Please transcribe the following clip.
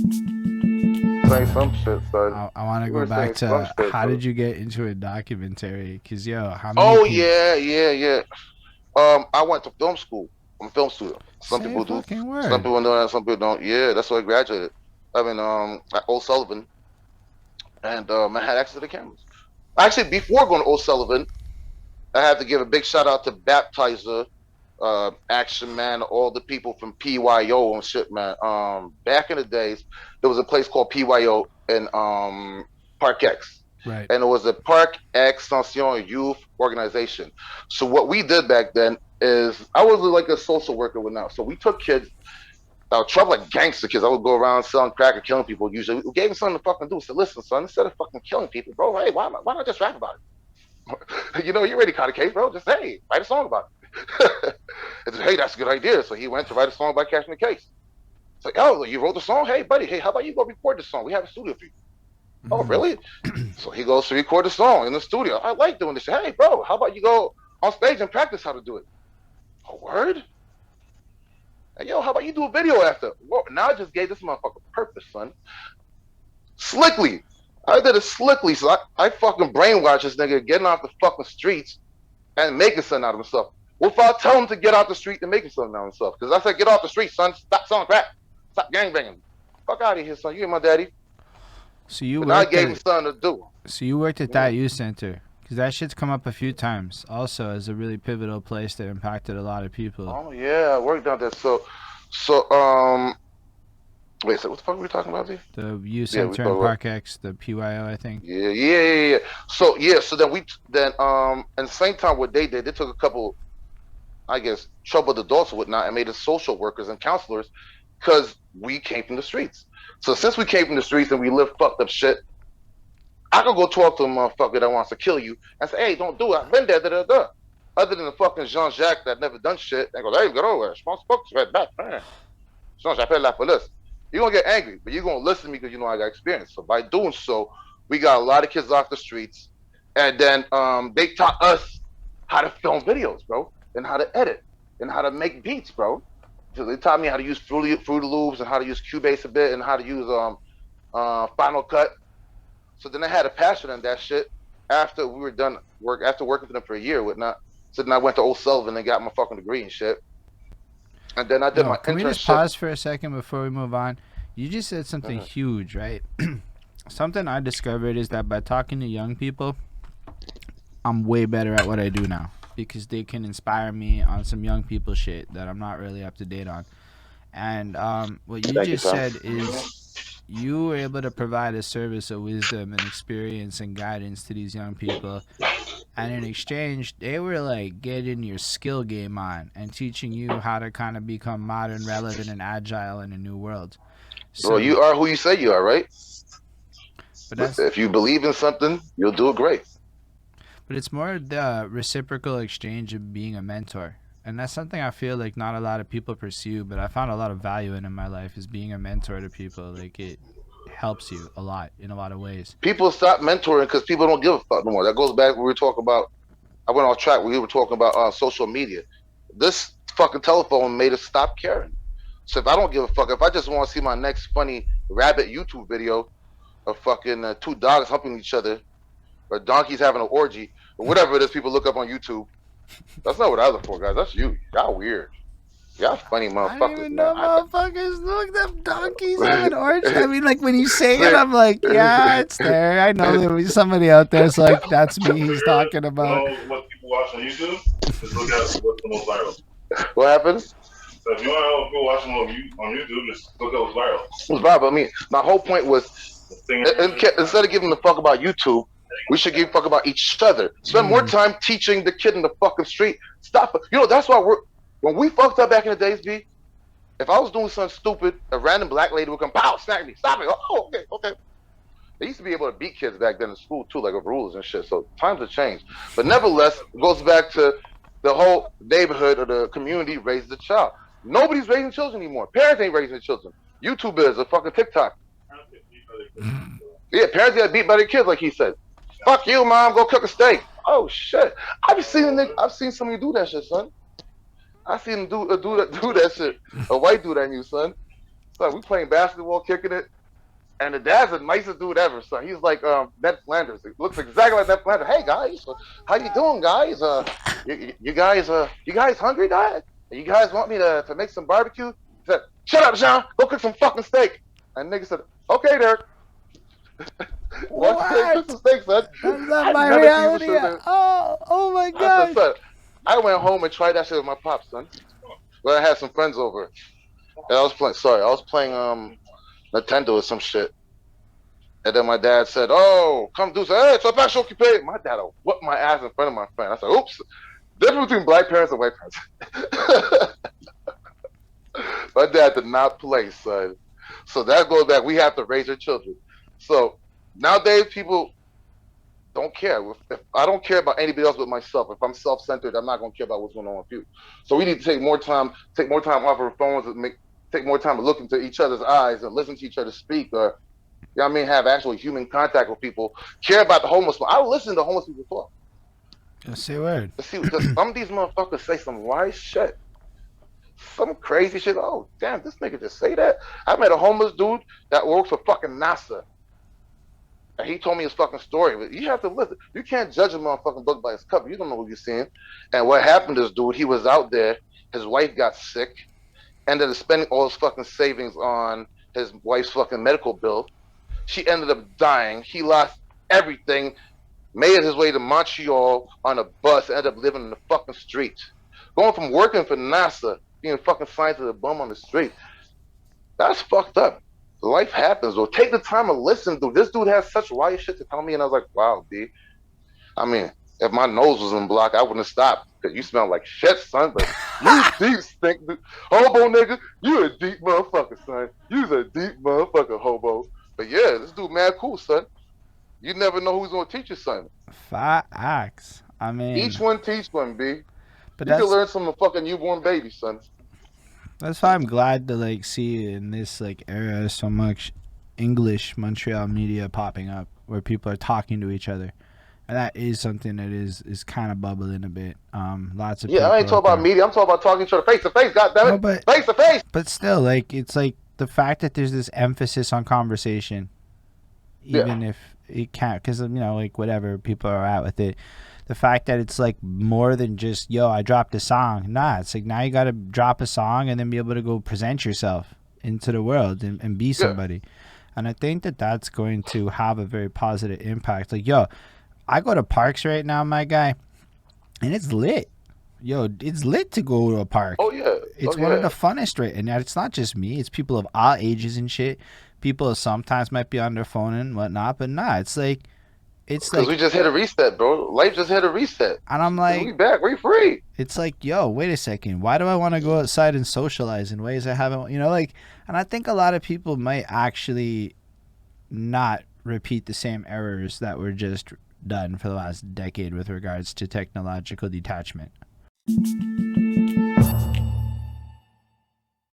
Saying some shit, son. I want to You go were back saying some to shit, how bro. did you get into a documentary? Cause yo, how many Oh people? yeah, yeah, yeah. I went to film school. I'm a film student. Some Say people do. fucking Some word. people know that. Some people don't. Yeah, that's why I graduated. I mean, at Old Sullivan, and I had access to the cameras. Actually, before going to Old Sullivan, I have to give a big shout out to Baptizer, Action Man, all the people from PYO and shit, man. Back in the days, there was a place called PYO in Park X. Right. And it was a Park Extension youth organization. So what we did back then is I was like a social worker with now. So we took kids, trouble like gangster kids. I would go around selling crack and killing people. Usually, we gave them something to fucking do. So listen, son, instead of fucking killing people, bro, hey, why not just rap about it? You know, you already caught a case, bro. Just hey, write a song about it. And hey, that's a good idea. So he went to write a song about catching the case. It's like, oh, you wrote the song? Hey, buddy, hey, how about you go record the song? We have a studio for you. Oh, Mm. really? So he goes to record the song in the studio. I like doing this. Hey, bro, how about you go on stage and practice how to do it? A word? Hey, yo, how about you do a video after? Whoa, now I just gave this motherfucker purpose, son. Slickly. I did it slickly, so I fucking brainwashed this nigga getting off the fucking streets and making something out of himself. Without telling him to get out the street and making something out of himself. Because I said, get off the street, son. Stop selling crack. Stop gangbanging. Fuck out of here, son. You ain't my daddy. So you But now I worked gave him at something to do. that Yeah. youth center. Cause that shit's come up a few times. Also, as a really pivotal place that impacted a lot of people. Oh yeah, I worked out there. So wait, so what the fuck were we talking about, Z? The youth Yeah, we center in talked about Park X, the PYO, I think. yeah. So then and the same time what they did, they took a couple, I guess, troubled adults and whatnot and made us social workers and counselors because we came from the streets. So since we came from the streets and we lived fucked up shit, I could go talk to a motherfucker that wants to kill you and say, hey, don't do it. I've been there, da da da. Other than the fucking Jean Jacques that never done shit, and goes, hey, get over it. Je pense pas que tu vas être back, man. Sinon, j'appelle la police. You're gonna get angry, but you're gonna listen to me because you know I got experience. So by doing so, we got a lot of kids off the streets, and then they taught us how to film videos, bro, and how to edit, and how to make beats, bro. So they taught me how to use Fruity Loops and how to use Cubase a bit and how to use Final Cut. So then I had a passion in that shit after we were done after working for them for a year, whatnot. So then I went to Old Sullivan and got my fucking degree and shit. And then I did Yo, my can we just internship. pause for a second before we move on? You just said something Mhm. huge, right? Something I discovered is that by talking to young people, I'm way better at what I do now because they can inspire me on some young people shit that I'm not really up to date on. And what you Thank you, just fam. said is you were able to provide a service of wisdom and experience and guidance to these young people. And in exchange, they were like getting your skill game on and teaching you how to kind of become modern, relevant, and agile in a new world. Well, So, you are who you say you are, right? but But that's if you believe in something, you'll do it great. but it's more the reciprocal exchange of being a mentor. And that's something I feel like not a lot of people pursue, but I found a lot of value in my life is being a mentor to people. Like it helps you a lot in a lot of ways. People stop mentoring because people don't give a fuck no more. That goes back when we were talking about. I went off track. We were talking about social media. This fucking telephone made us stop caring. So if I don't give a fuck, if I just want to see my next funny rabbit YouTube video of fucking two dogs humping each other or donkeys having an orgy or whatever it is people look up on YouTube, that's not what I look for, guys. That's you. Y'all weird. Y'all funny I didn't motherfuckers, even man. know motherfuckers looked up donkeys having orgies. I Say, mean, like when you say it, I'm like, yeah, it's there. I know there was somebody out there. It's like that's me. He's talking You about. know what people watch on YouTube? Just look at what's the most viral. what happened? So if you want to know people watching on YouTube, just look at what's viral. It was Bob. I mean, my whole point was The singers. instead of giving the fuck about YouTube, we should give a fuck about each other. Spend more Mm, time teaching the kid in the fucking street. Stop. You know, that's why when we fucked up back in the days, B, if I was doing something stupid, a random black lady would come, pow, smack me. Stop it. Oh, okay, okay. They used to be able to beat kids back then in school too, like with rules and shit. So times have changed. But nevertheless, it goes back to the whole neighborhood or the community raises a child. Nobody's raising children anymore. Parents ain't raising children. YouTube is a fucking TikTok. Yeah, parents get beat by their kids, like he said. Fuck you, mom. Go cook a steak. Oh shit! I've seen somebody do that shit, son. I seen him do that shit. A white dude I knew, son. So we playing basketball, kicking it. And the dad's the nicest dude ever. So he's like Ned Flanders. He looks exactly like Ned Flanders. Hey guys, how you doing, guys? You guys hungry, guys? You guys want me to make some barbecue? He said, "Shut up, Jean. Go cook some fucking steak." And nigga said, "Okay, Derek." Once they cook some What? steak, son. That's not I my never seen some reality. shit. Man. Oh my I said, god. son. I went home and tried that shit with my pops, son. Well, I had some friends over, and I was playing. Sorry, I was playing Nintendo or some shit. And then my dad said, "Oh, come do something. Hey, it's a special occupation." My dad will whoop my ass in front of my friend. I said, "Oops." Difference between black parents and white parents. My dad did not play, son. So that goes back. We have to raise our children. So nowadays, people don't care. If I don't care about anybody else but myself. If I'm self-centered, I'm not going to care about what's going on with you. So we need to take more time off our phones, and take more time to look into each other's eyes and listen to each other speak, or you know what I mean, have actual human contact with people. Care about the homeless. I'll listen to homeless people talk. Just say a word. To see, because some of these motherfuckers say some wise shit, some crazy shit. Oh damn, this nigga just say that. I met a homeless dude that works for fucking NASA. And he told me his fucking story. But you have to listen. You can't judge a motherfucking book by its cover. You don't know what you're seeing. And what happened to this dude, he was out there. His wife got sick. Ended up spending all his fucking savings on his wife's fucking medical bill. She ended up dying. He lost everything. Made his way to Montreal on a bus. Ended up living in the fucking street. Going from working for NASA, being a fucking scientist to a bum on the street. That's fucked up. Life happens, though. Take the time to listen, dude. This dude has such wild shit to tell me, and I was like, wow, D. I mean, if my nose was in block, I wouldn't have stopped because you smell like shit, son. But you deep stink, dude. Hobo nigga. You a deep motherfucker, son. You's a deep motherfucker, hobo. But yeah, this dude mad cool, son. You never know who's gonna teach you something. Facts. I mean, Each one teach one, B. but You can that's learn from a fucking newborn baby, son. why I'm glad to like see in this like era so much English Montreal media popping up where people are talking to each other. And that is something that is kind of bubbling a bit. Lots of Yeah, people I ain't out talking about there. media. I'm talking about talking to each other face to face. God damn No, it, but face to face. still, like it's like the fact that there's this emphasis on conversation, even if it can't, because you know, like whatever people are at with it. The fact that it's like more than just yo, I dropped a song. Nah, it's like now you got to drop a song and then be able to go present yourself into the world and be somebody. And I think that that's going to have a very positive impact. Like yo, I go to parks right now, my guy, and it's lit. Yo, it's lit to go to a park. Oh yeah, It's one of the funnest, right? And it's not just me. It's people of all ages and shit. People sometimes might be on their phone and whatnot, but nah, it's like because we just hit a reset, bro. Life just hit a reset. and I'm We like, back. We free. it's like, yo, wait a second. Why do I want to go outside and socialize in ways I haven't, you know, like, and I think a lot of people might actually not repeat the same errors that were just done for the last decade with regards to technological detachment.